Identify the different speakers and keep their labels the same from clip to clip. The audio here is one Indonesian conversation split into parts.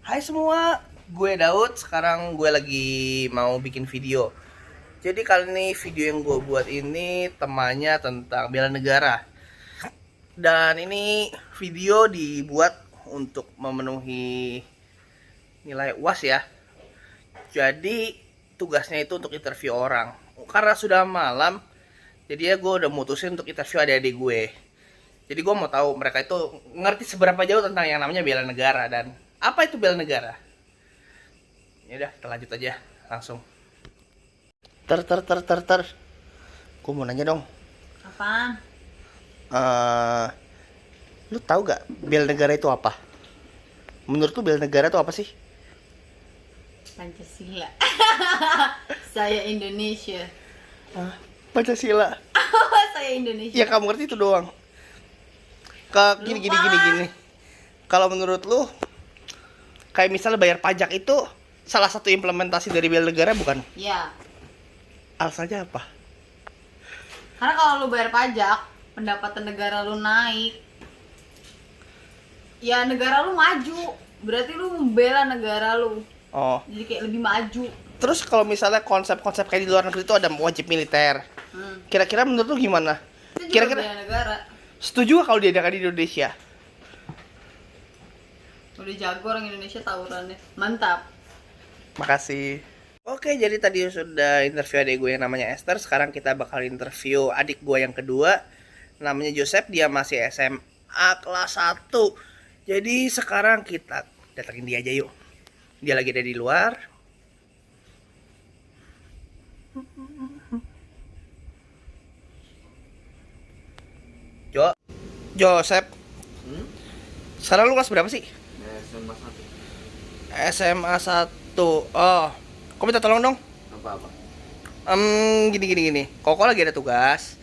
Speaker 1: Hai semua, gue Daud. Sekarang gue lagi mau bikin video. Jadi kali ini video yang gue buat ini temanya tentang bela negara. Dan ini video dibuat untuk memenuhi nilai UAS ya. Jadi tugasnya itu untuk interview orang. Karena sudah malam, jadi ya gue udah mutusin untuk interview adik-adik gue. Jadi gue mau tahu mereka itu ngerti seberapa jauh tentang yang namanya bela negara dan apa itu bela negara. Ya udah, kita lanjut aja langsung. Ter. Gue mau nanya dong.
Speaker 2: Apaan?
Speaker 1: eh Lu tahu gak bela negara itu apa? Menurut lu bela negara itu apa sih?
Speaker 2: Pancasila. Saya Indonesia.
Speaker 1: Pancasila.
Speaker 2: Saya Indonesia.
Speaker 1: Ya kamu ngerti itu doang. Gini. Kalau menurut lu, kayak misalnya bayar pajak itu salah satu implementasi dari bela negara bukan?
Speaker 2: Ya.
Speaker 1: Alasannya apa?
Speaker 2: Karena kalau lu bayar pajak, pendapatan negara lu naik. Ya negara lu maju. Berarti lu membela negara lu.
Speaker 1: Oh,
Speaker 2: Jadi kayak lebih maju.
Speaker 1: terus kalau misalnya konsep-konsep kayak di luar negeri itu ada wajib militer. Kira-kira menurut lu gimana?
Speaker 2: Itu juga
Speaker 1: Kira-kira
Speaker 2: bela negara.
Speaker 1: setuju gak kalau diadakan di Indonesia?
Speaker 2: Udah jago orang Indonesia tawurannya. Mantap.
Speaker 1: Makasih. Oke, jadi tadi sudah interview adik gue yang namanya Esther. Sekarang kita bakal interview adik gue yang kedua. Namanya Joseph, dia masih SMA kelas 1. Jadi sekarang kita datangin dia aja yuk. Dia lagi ada di luar. Joseph, sekarang lu kelas berapa sih?
Speaker 3: SMA 1.
Speaker 1: SMA 1. Oh, kok minta tolong dong?
Speaker 3: Apa-apa?
Speaker 1: Gini. Koko lagi ada tugas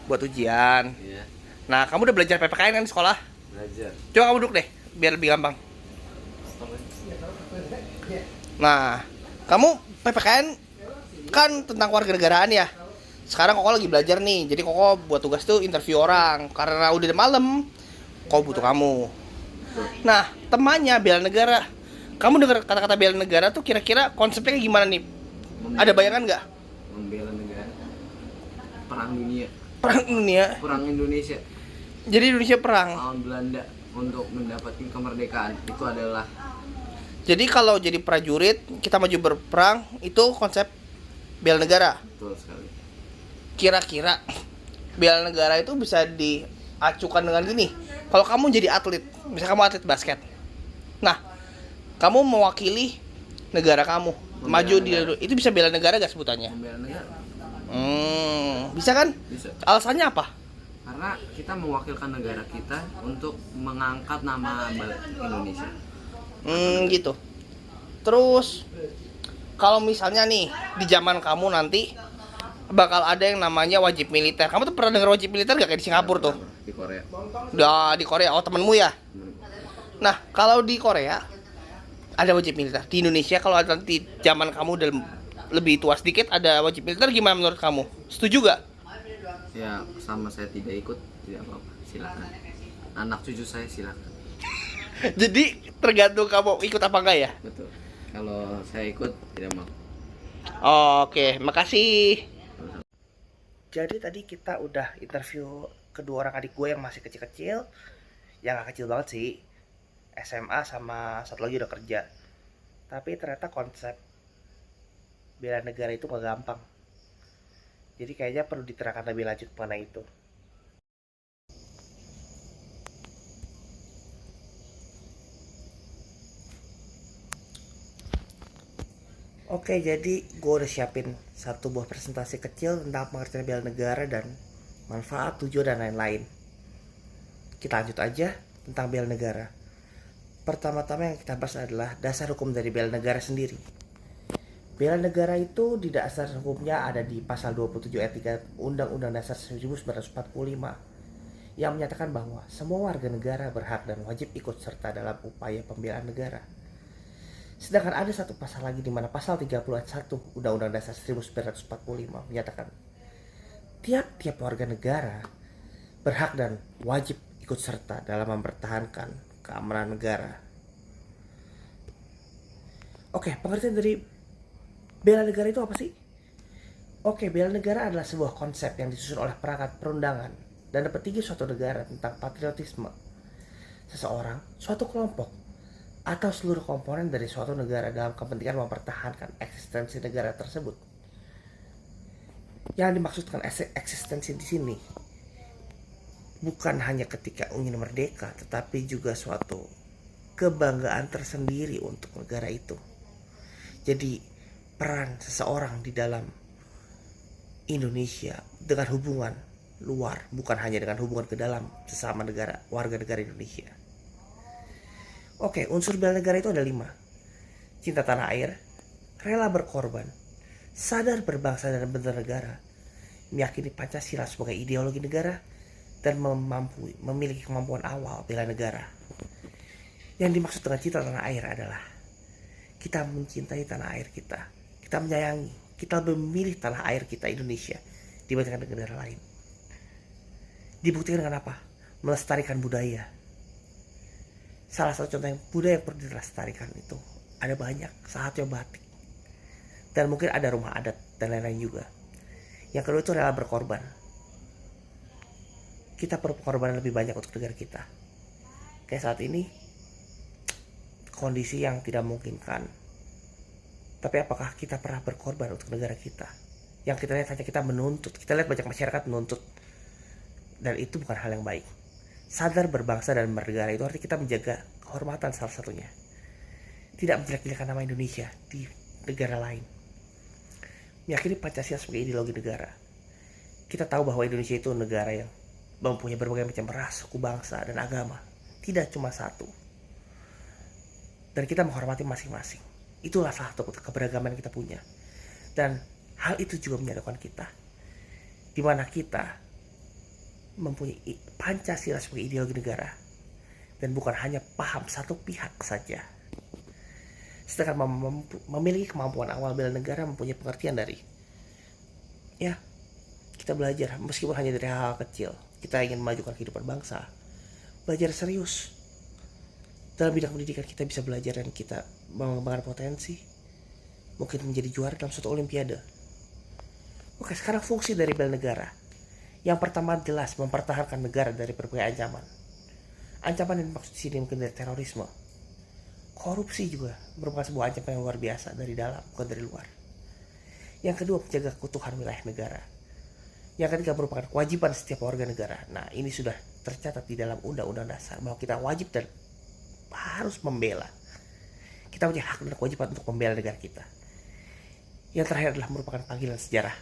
Speaker 1: buat ujian.
Speaker 3: Iya,
Speaker 1: Nah, kamu udah belajar PPKN kan di sekolah?
Speaker 3: belajar.
Speaker 1: Coba kamu duduk deh, biar lebih gampang. Nah, kamu PPKN kan tentang kewarganegaraan ya. Sekarang Koko lagi belajar nih, jadi Koko buat tugas tuh interview orang. Karena udah malam, Koko butuh kamu. Nah, temannya bela negara. Kamu dengar kata-kata bela negara tuh kira-kira konsepnya kayak gimana nih? Ada bayangan nggak?
Speaker 3: Membela negara. Perang dunia.
Speaker 1: Perang dunia.
Speaker 3: Perang Indonesia
Speaker 1: Jadi Indonesia perang.
Speaker 3: lawan Belanda untuk mendapatkan kemerdekaan. Itu adalah
Speaker 1: Jadi kalau jadi prajurit, kita maju berperang, itu konsep bela negara.
Speaker 3: betul sekali.
Speaker 1: Kira-kira bela negara itu bisa diacukan dengan gini. Kalau kamu jadi atlet, misalnya kamu atlet basket. Nah, kamu mewakili negara kamu,
Speaker 3: Membela
Speaker 1: maju
Speaker 3: negara.
Speaker 1: itu bisa bela negara gak sebutannya?
Speaker 3: Membela negara.
Speaker 1: Bisa kan?
Speaker 3: Bisa.
Speaker 1: Alasannya apa?
Speaker 3: Karena kita mewakilkan negara kita untuk mengangkat nama Indonesia.
Speaker 1: Gitu. Terus kalau misalnya nih di zaman kamu nanti bakal ada yang namanya wajib militer. Kamu tuh pernah dengar wajib militer gak kayak di Singapura tuh?
Speaker 3: Di Korea.
Speaker 1: Udah di Korea, oh temenmu ya? Nah, kalau di Korea ada wajib militer. Di Indonesia kalau ada nanti zaman kamu udah lebih tua sedikit ada wajib militer, gimana menurut kamu? Setuju gak?
Speaker 3: Ya, sama saya tidak ikut, tidak apa-apa. Silakan. Anak cucu saya silakan.
Speaker 1: Jadi tergantung kamu ikut apa enggak ya?
Speaker 3: Betul. Kalau saya ikut tidak mau.
Speaker 1: Oke, makasih. Jadi tadi kita udah interview kedua orang adik gue yang masih kecil-kecil. Yang gak kecil banget sih, SMA sama satu lagi udah kerja. Tapi ternyata konsep bela negara itu gak gampang. Jadi kayaknya perlu diterangkan lebih lanjut mengenai itu. Oke, jadi gue udah siapin satu buah presentasi kecil tentang pengertian bela negara dan manfaat, tujuan, dan lain-lain. Kita lanjut aja tentang bela negara. Pertama-tama yang kita bahas adalah dasar hukum dari bela negara sendiri. Bela negara itu di dasar hukumnya ada di pasal 27 ayat 3 Undang-Undang Dasar 1945 yang menyatakan bahwa semua warga negara berhak dan wajib ikut serta dalam upaya pembelaan negara. Sedangkan ada satu pasal lagi di mana pasal 30 ayat 1 Undang-Undang Dasar 1945 menyatakan tiap-tiap warga negara berhak dan wajib ikut serta dalam mempertahankan keamanan negara. Oke, pengertian dari bela negara itu apa sih? Oke, bela negara adalah sebuah konsep yang disusun oleh perangkat perundangan dan dapat tinggi suatu negara tentang patriotisme seseorang, suatu kelompok, atau seluruh komponen dari suatu negara dalam kepentingan mempertahankan eksistensi negara tersebut. Yang dimaksudkan eksistensi di sini bukan hanya ketika ingin merdeka, tetapi juga suatu kebanggaan tersendiri untuk negara itu. Jadi peran seseorang di dalam Indonesia dengan hubungan luar, bukan hanya dengan hubungan ke dalam sesama negara, warga negara Indonesia. Oke, unsur bela negara itu ada 5. Cinta tanah air, rela berkorban, sadar berbangsa dan bernegara, meyakini Pancasila sebagai ideologi negara, dan memiliki kemampuan awal bela negara. Yang dimaksud dengan cinta tanah air adalah kita mencintai tanah air kita. Kita menyayangi, kita lebih memilih tanah air kita Indonesia dibandingkan negara lain. Dibuktikan dengan apa? Melestarikan budaya. Salah satu contoh yang budaya yang perlu dilestarikan itu ada banyak, salah satunya batik. Dan mungkin ada rumah adat dan lain-lain juga. Yang kedua itu rela berkorban. Kita perlu pengorbanan lebih banyak untuk negara kita. Kayak saat ini kondisi yang tidak memungkinkan. Tapi apakah kita pernah berkorban untuk negara kita? Yang kita lihat hanya kita menuntut. Kita lihat banyak masyarakat menuntut. Dan itu bukan hal yang baik. Sadar berbangsa dan bernegara itu artinya kita menjaga kehormatan salah satunya. Tidak menjelek-jelekan nama Indonesia di negara lain. Meyakini Pancasila sebagai ideologi negara. Kita tahu bahwa Indonesia itu negara yang mempunyai berbagai macam ras, suku, bangsa, dan agama. Tidak cuma satu. Dan kita menghormati masing-masing. Itulah salah satu keberagaman yang kita punya. Dan hal itu juga menyatukan kita. Di mana kita mempunyai Pancasila sebagai ideologi negara. Dan bukan hanya paham satu pihak saja. Sedangkan memiliki kemampuan awal bela negara mempunyai pengertian dari ya, kita belajar meskipun hanya dari hal kecil. Kita ingin memajukan kehidupan bangsa. Belajar serius. Dalam bidang pendidikan kita bisa belajar dan kita mengembangkan potensi. Mungkin menjadi juara dalam suatu olimpiade. Oke, sekarang fungsi dari bela negara. Yang pertama jelas mempertahankan negara dari berbagai ancaman. Ancaman yang dimaksud di sini mungkin dari terorisme. Korupsi juga merupakan sebuah ancaman yang luar biasa dari dalam, bukan dari luar. Yang kedua, menjaga keutuhan wilayah negara. Yang ketiga, merupakan kewajiban setiap warga negara. Nah, ini sudah tercatat di dalam Undang-Undang Dasar bahwa kita wajib dan harus membela. Kita punya hak dan kewajiban untuk membela negara kita. Yang terakhir adalah merupakan panggilan sejarah.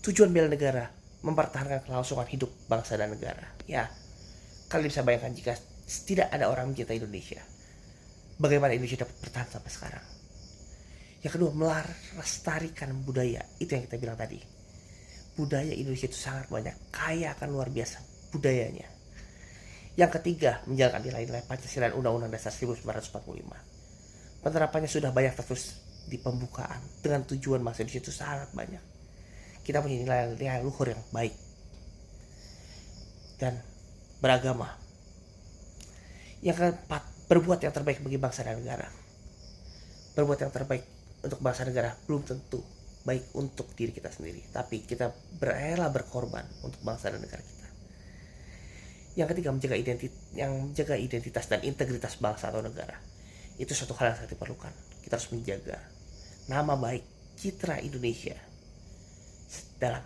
Speaker 1: Tujuan bela negara mempertahankan kelangsungan hidup bangsa dan negara. Ya, kalian bisa bayangkan jika tidak ada orang mencintai Indonesia, bagaimana Indonesia dapat bertahan sampai sekarang. Yang kedua, melestarikan budaya. Itu yang kita bilang tadi. Budaya Indonesia itu sangat banyak, kaya akan luar biasa budayanya. Yang ketiga, menjalankan nilai-nilai Pancasila dan Undang-Undang Dasar 1945. Penerapannya sudah banyak terus di pembukaan dengan tujuan bangsa Indonesia itu sangat banyak. Kita punya nilai-nilai luhur yang baik dan beragama. Yang keempat, berbuat yang terbaik bagi bangsa dan negara. Berbuat yang terbaik untuk bangsa negara belum tentu baik untuk diri kita sendiri, tapi kita rela berkorban untuk bangsa dan negara kita. Yang ketiga, menjaga identitas dan integritas bangsa atau negara. Itu suatu hal yang sangat diperlukan. Kita harus menjaga nama baik, citra Indonesia dalam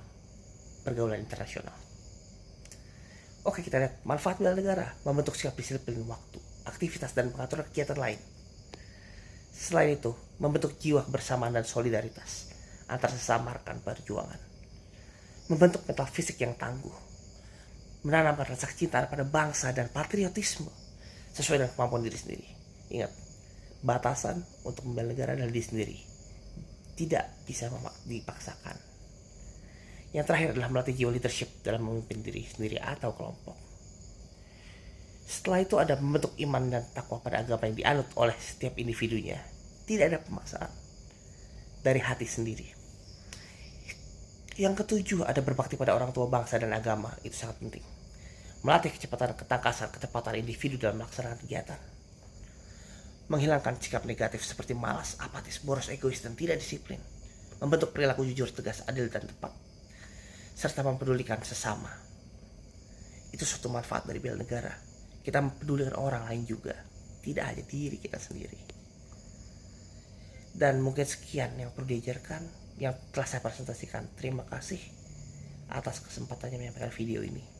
Speaker 1: pergaulan internasional. Oke, kita lihat manfaat bela negara, membentuk sikap disiplin waktu, aktivitas dan pengaturan kegiatan lain. Selain itu, membentuk jiwa kebersamaan dan solidaritas antar sesama rekan perjuangan. Membentuk mental fisik yang tangguh, menanamkan rasa cinta pada bangsa dan patriotisme sesuai dengan kemampuan diri sendiri. Ingat, batasan untuk membela negara adalah diri sendiri. Tidak bisa dipaksakan. Yang terakhir adalah melatih jiwa leadership dalam memimpin diri sendiri atau kelompok. Setelah itu ada membentuk iman dan takwa pada agama yang dianut oleh setiap individunya. Tidak ada pemaksaan dari hati sendiri. Yang ketujuh, ada berbakti pada orang tua, bangsa dan agama. Itu sangat penting. Melatih kecepatan, ketangkasan, ketepatan individu dalam melaksanakan kegiatan. menghilangkan sikap negatif seperti malas, apatis, boros, egois, dan tidak disiplin, membentuk perilaku jujur, tegas, adil, dan tepat, serta mempedulikan sesama. Itu suatu manfaat dari bela negara. Kita mempedulikan orang lain juga, tidak hanya diri kita sendiri. Dan mungkin sekian yang perlu diajarkan, yang telah saya presentasikan. Terima kasih atas kesempatannya menyampaikan video ini.